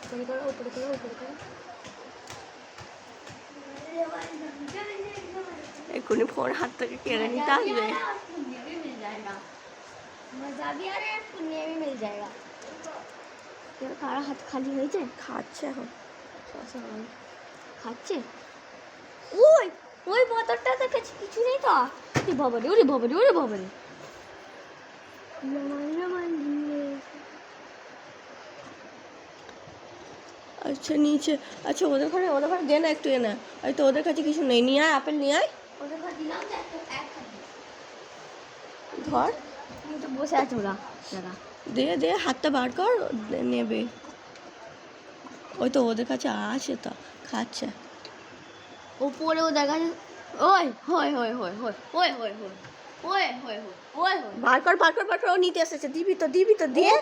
উপরে করো, উপরে করো, উপরে করো। এক্ষুনি ফোন হাত থেকে কেড়ে নিতে আসবে। मजा भी आ रहा है, पुण्य भी मिल जाएगा। तेरा कारा हाथ खाली হয়েছে? খাচ্ছে এখন খাচ্ছে? ওই ওই বোতলটাতে কিছু নেই তো? ওরে বাবা রে, ওরে বাবা রে, ওরে বাবা রে। আচ্ছা নিচে, আচ্ছা ওদের ঘরে দে না একটু এনে। এই তো ওদের কাছে কিছু নেই, নিয়ে আয়, আপেল নিয়ে আয়। ওদের ঘর দিলাম তো একটা এক ধর নিয়ে তো বসে আছে ওরা দাদা। দে হাতটা বার কর, নেবে। ওই তো ওদের কাছে আছে তো, খাচ্ছে। উপরে ওদের কাছে। ওই হয় হয় হয় হয় ওই হয় হয় ওই হয় হয় ওই হয়। বার কর, ও নিতে এসেছে, দিবি তো দিয়ে।